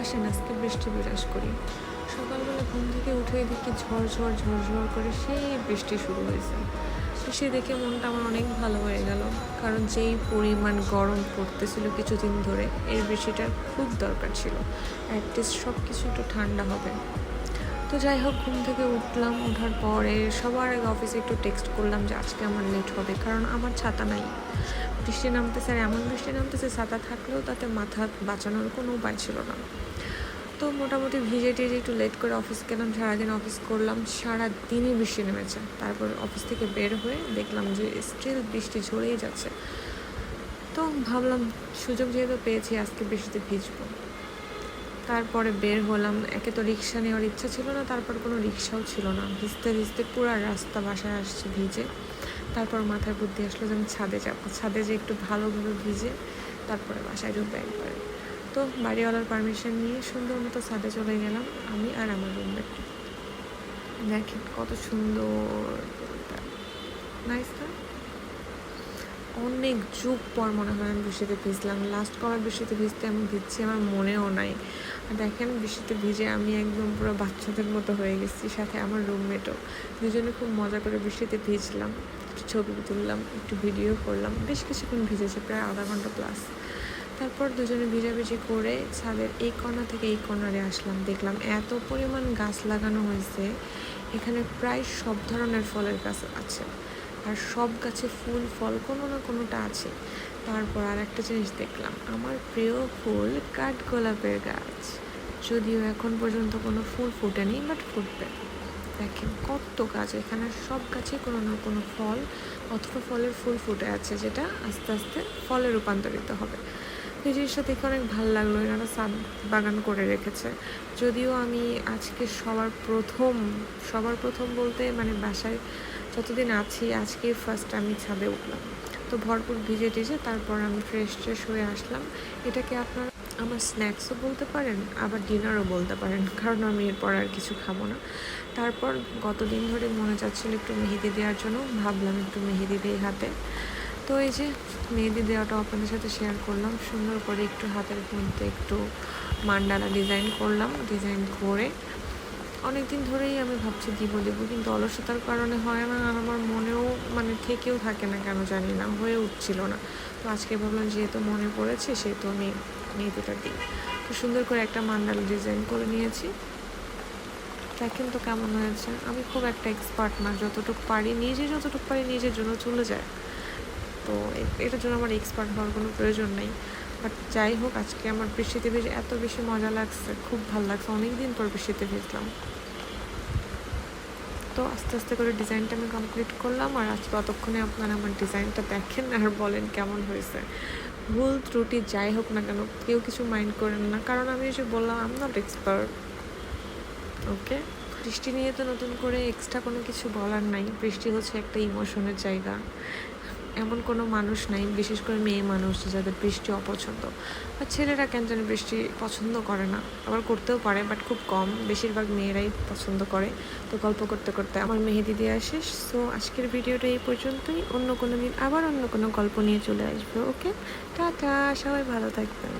আসেন আজকে বৃষ্টি বিরাজ করি। সকালবেলা ঘুম থেকে উঠে দেখি ঝড় করে সেই বৃষ্টি শুরু হয়েছে। বৃষ্টি দেখে মনটা আমার অনেক ভালো হয়ে গেল, কারণ যেই পরিমাণ গরম পড়তেছিল কিছুদিন ধরে, এই বৃষ্টিটার খুব দরকার ছিল। অ্যাটলিস্ট সব কিছু একটু ঠান্ডা হবে। তো যাই হোক, ঘুম থেকে উঠলাম, ওঠার পরে সবার আগে অফিসে একটু টেক্সট করলাম যে আজকে আমার লেট হবে, কারণ আমার ছাতা নাই। বৃষ্টি নামতেছে, আর এমন বৃষ্টি নামতেছে ছাতা থাকলেও তাতে মাথা বাঁচানোর কোনো উপায় ছিল না। তো মোটামুটি ভিজে টিজে একটু লেট করে অফিস গেলাম। সারাদিন অফিস করলাম, সারাদিনই বৃষ্টি নেমেছে। তারপর অফিস থেকে বের হয়ে দেখলাম যে স্টিল বৃষ্টি ঝরেই যাচ্ছে। তো ভাবলাম সুযোগ যেহেতু পেয়েছি আজকে বৃষ্টিতে ভিজবো। তারপরে বের হলাম। একে তো রিক্সা নেওয়ার ইচ্ছা ছিল না, তারপর কোনো রিক্সাও ছিল না। ভিজতে ভিজতে পুরো রাস্তা বাসায় আসছে ভিজে। তারপর মাথায় বুদ্ধি আসলো যে আমি ছাদে যাবো, ছাদে যে একটু ভালোভাবে ভিজে তারপরে বাসায় ঢুকবো একবারে। তো বাড়িওয়ালার পারমিশন নিয়ে সুন্দর মতো ছাদে চলে গেলাম, আমি আর আমার রুমমেট। দেখেন কত সুন্দর, নাইস না? অনেক যুগ পর মনে হয় আমি বৃষ্টিতে ভিজলাম। লাস্ট কবার বৃষ্টিতে ভিজতে আমি ভিজছি আমার মনেও নাই। আর দেখেন বৃষ্টিতে ভিজে আমি একদম পুরো বাচ্চাদের মতো হয়ে গেছি, সাথে আমার রুমমেটও। দুজনে খুব মজা করে বৃষ্টিতে ভিজলাম, একটু ছবি তুললাম, একটু ভিডিও করলাম। বেশ কিছুক্ষণ ভিজেছে, প্রায় আধা ঘন্টা প্লাস। তারপর দুজনে ভিজাভিজি করে ছাদের এই কর্নার থেকে এই কর্নারে আসলাম। দেখলাম এত পরিমাণ গাছ লাগানো হয়েছে এখানে, প্রায় সব ধরনের ফলের গাছ আছে, আর সব গাছে ফুল ফল কোনো না কোনোটা আছে। তারপর আর একটা জিনিস দেখলাম, আমার প্রিয় ফুল কাঠগোলাপের গাছ। যদিও এখন পর্যন্ত কোনো ফুল ফুটেনি, বাট ফুটবে। দেখেন কত গাছ এখানে, সব গাছে কোনো না কোনো ফল অথবা ফলের ফুল ফুটে আছে, যেটা আস্তে আস্তে ফলে রূপান্তরিত হবে। এই জিনিসটা দেখে অনেক ভালো লাগলো। এনারা ছাদ বাগান করে রেখেছে। যদিও আমি আজকে সবার প্রথম বলতে মানে বাসায় যতদিন আছি আজকেই ফার্স্ট আমি ছাদে উঠলাম। তো ভরপুর ভিজে টিজে তারপর আমি ফ্রেশ হয়ে আসলাম। এটাকে আপনারা আমার স্ন্যাক্সও বলতে পারেন, আবার ডিনারও বলতে পারেন, কারণ আমি এরপর আর কিছু খাবো না। তারপর গতদিন ধরে মনে চাচ্ছিল একটু মেহেদি দেওয়ার জন্য, ভাবলাম একটু মেহেদি দিই হাতে। তো এই যে মেহেদি দেওয়াটা আপনাদের সাথে শেয়ার করলাম। সুন্দর করে একটু হাতের মধ্যে একটু মান্ডালা ডিজাইন করলাম। ডিজাইন করে অনেক দিন ধরেই আমি ভাবছি দেবো, কিন্তু অলসতার কারণে হয় না, আর আমার মনেও মানে থেকেও থাকে না, কেন জানি না, হয়ে উঠছিল না। তো আজকে ভাবলাম যেহেতু মনে পড়েছে সেহেতু আমি মেহেদিটা দিই। তো সুন্দর করে একটা মান্ডালা ডিজাইন করে নিয়েছি। দেখেন তো কেমন হয়েছে। আমি খুব একটা এক্সপার্ট না, যতটুকু পারি নিজের জন্য চলে যায়। তো এটার জন্য আমার এক্সপার্ট হওয়ার কোনো প্রয়োজন নেই। বাট যাই হোক, আজকে আমার বৃষ্টিতে ভিজে এত বেশি মজা লাগছে, খুব ভালো লাগছে। অনেক দিন পর বৃষ্টিতে ভিজলাম। তো আস্তে আস্তে করে ডিজাইনটা আমি কমপ্লিট করলাম, আর আজ ততক্ষণে আপনারা আমার ডিজাইনটা দেখেন আর বলেন কেমন হয়েছে। ভুল ত্রুটি যাই হোক না কেন কেউ কিছু মাইন্ড করেন না, কারণ আমি এসে বললাম আই এম নট এক্সপার্ট। ওকে, বৃষ্টি নিয়ে তো নতুন করে এক্সট্রা কোনো কিছু বলার নাই। বৃষ্টি হচ্ছে একটা ইমোশনের জায়গা। এমন কোনো মানুষ নাই, বিশেষ করে মেয়ে মানুষ, যাদের বৃষ্টি অপছন্দ। আর ছেলেরা কেন জানি বৃষ্টি পছন্দ করে না, আবার করতেও পারে বাট খুব কম। বেশিরভাগ মেয়েরাই পছন্দ করে। তো গল্প করতে করতে আমার মেহেদি দেওয়া শেষ। সো আজকের ভিডিওটা এই পর্যন্তই। অন্য কোনো দিন আবার অন্য কোনো গল্প নিয়ে চলে আসবো। ওকে, টাটা, সবাই ভালো থাকবেন।